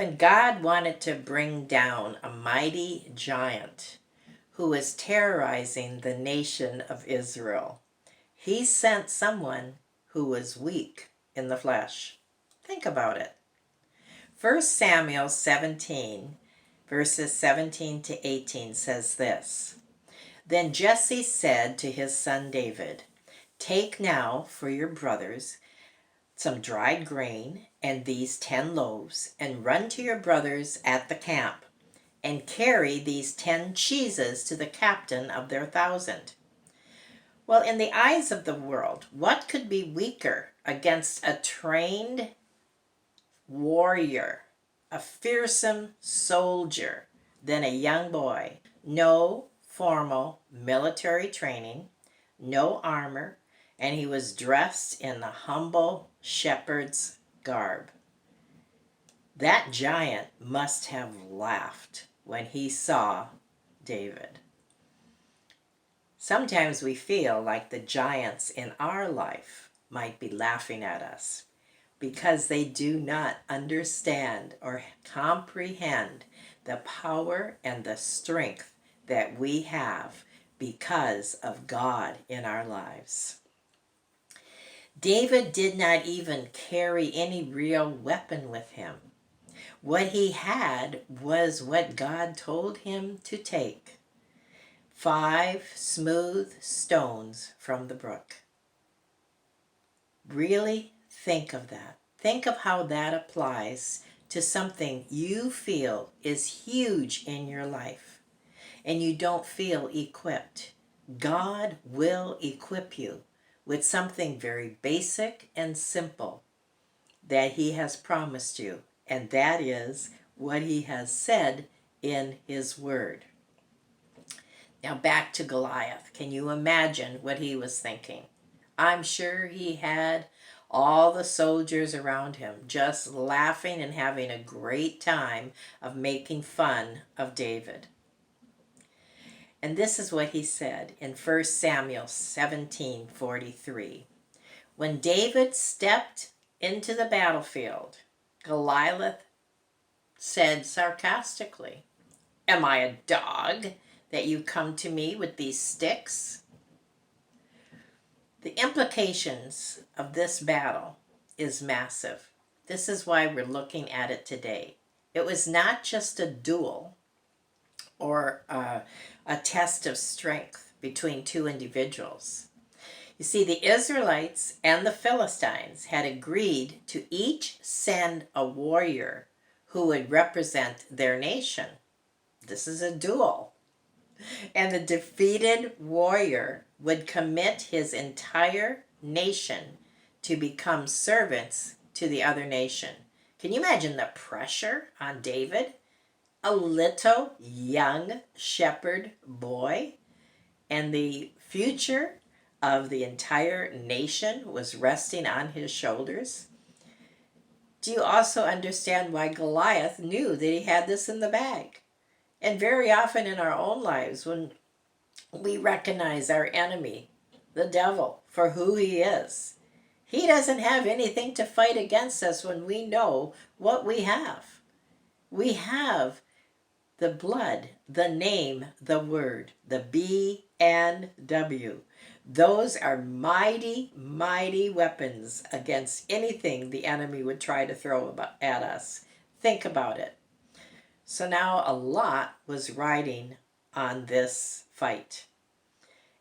When God wanted to bring down a mighty giant who was terrorizing the nation of Israel, he sent someone who was weak in the flesh. Think about it. 1 Samuel 17, verses 17 to 18 says this. Then Jesse said to his son David, "Take now for your brothers some dried grain and these 10 loaves, and run to your brothers at the camp, and carry these 10 cheeses to the captain of their 1,000. Well, in the eyes of the world, what could be weaker against a trained warrior, a fearsome soldier, than a young boy? No formal military training, no armor, and he was dressed in the humble shepherd's garb. That giant must have laughed when he saw David. Sometimes we feel like the giants in our life might be laughing at us because they do not understand or comprehend the power and the strength that we have because of God in our lives. David did not even carry any real weapon with him. What he had was what God told him to take: 5 smooth stones from the brook. Really think of that. Think of how that applies to something you feel is huge in your life and you don't feel equipped. God will equip you with something very basic and simple that He has promised you, and that is what He has said in His Word. Now back to Goliath. Can you imagine what he was thinking? I'm sure he had all the soldiers around him just laughing and having a great time of making fun of David. And this is what he said in 1 Samuel 17:43. When David stepped into the battlefield, Goliath said sarcastically, "Am I a dog that you come to me with these sticks?" The implications of this battle is massive. This is why we're looking at it today. It was not just a duel or a test of strength between 2 individuals. You see, the Israelites and the Philistines had agreed to each send a warrior who would represent their nation. This is a duel. And the defeated warrior would commit his entire nation to become servants to the other nation. Can you imagine the pressure on David? A little young shepherd boy, and the future of the entire nation was resting on his shoulders. Do you also understand why Goliath knew that he had this in the bag? And very often in our own lives, when we recognize our enemy, the devil, for who he is, he doesn't have anything to fight against us when we know what we have. We have the blood, the name, the word, the BNW. Those are mighty, mighty weapons against anything the enemy would try to throw at us. Think about it. So now a lot was riding on this fight.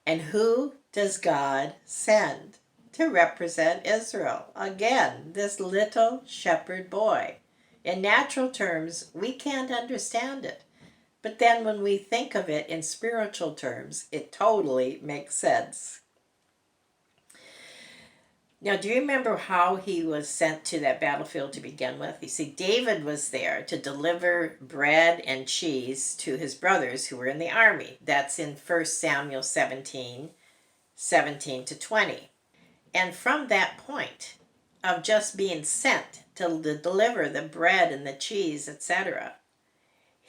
And who does God send to represent Israel? Again, this little shepherd boy. In natural terms, we can't understand it. But then when we think of it in spiritual terms, it totally makes sense. Now, do you remember how he was sent to that battlefield to begin with? You see, David was there to deliver bread and cheese to his brothers who were in the army. That's in 1 Samuel 17 to 20. And from that point of just being sent to deliver the bread and the cheese, etc.,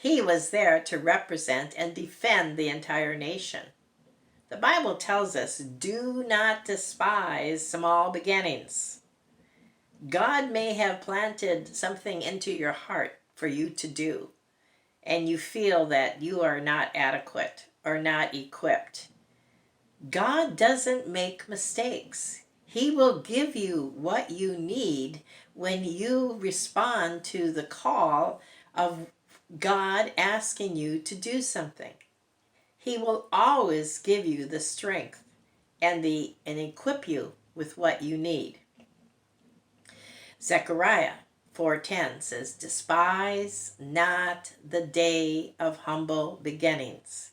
he was there to represent and defend the entire nation. The Bible tells us, do not despise small beginnings. God may have planted something into your heart for you to do, and you feel that you are not adequate or not equipped, God doesn't make mistakes. He will give you what you need when you respond to the call of God asking you to do something. He will always give you the strength and equip you with what you need. Zechariah 4:10 says, "Despise not the day of humble beginnings."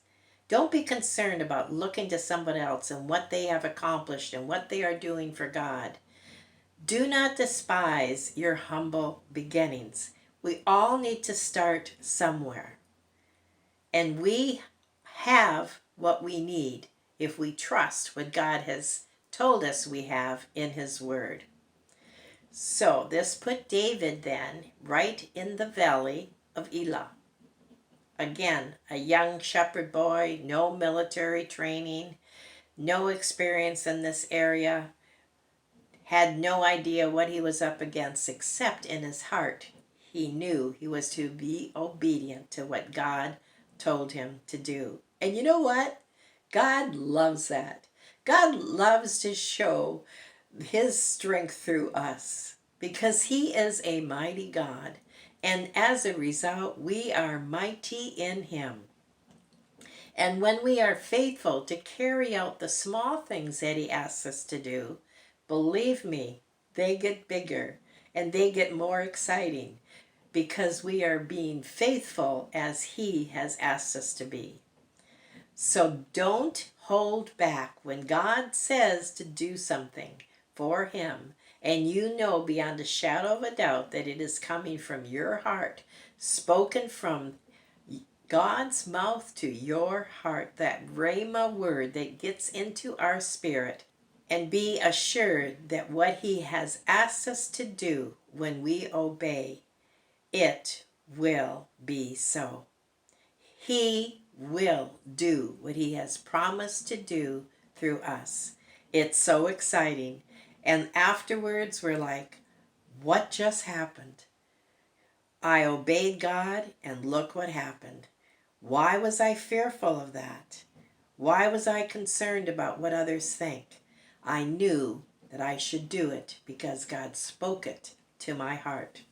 Don't be concerned about looking to somebody else and what they have accomplished and what they are doing for God. Do not despise your humble beginnings. We all need to start somewhere. And we have what we need if we trust what God has told us we have in His Word. So this put David then right in the valley of Elah. Again, a young shepherd boy, no military training, no experience in this area, had no idea what he was up against, except in his heart he knew he was to be obedient to what God told him to do. And you know what? God loves that. God loves to show His strength through us because He is a mighty God. And as a result, we are mighty in Him. And when we are faithful to carry out the small things that He asks us to do, believe me, they get bigger and they get more exciting because we are being faithful as He has asked us to be. So don't hold back when God says to do something for Him and you know beyond a shadow of a doubt that it is coming from your heart, spoken from God's mouth to your heart, that rhema word that gets into our spirit. And be assured that what He has asked us to do, when we obey, it will be so. He will do what He has promised to do through us. It's so exciting. And afterwards we're like, what just happened? I obeyed God and look what happened. Why was I fearful of that? Why was I concerned about what others think? I knew that I should do it because God spoke it to my heart.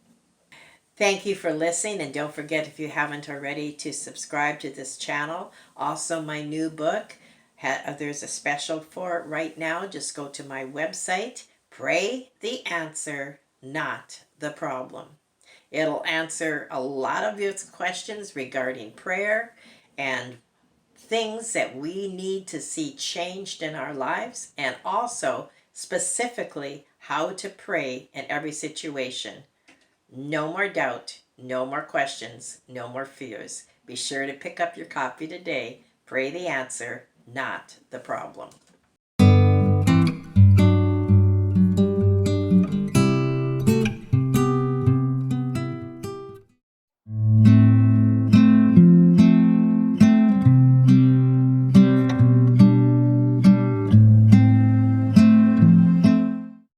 Thank you for listening, and don't forget, if you haven't already, to subscribe to this channel. Also, my new book, there's a special for it right now. Just go to my website, Pray the Answer, Not the Problem. It'll answer a lot of your questions regarding prayer and things that we need to see changed in our lives, and also specifically how to pray in every situation. No more doubt, no more questions, no more fears. Be sure to pick up your copy today. Pray the Answer, Not the Problem.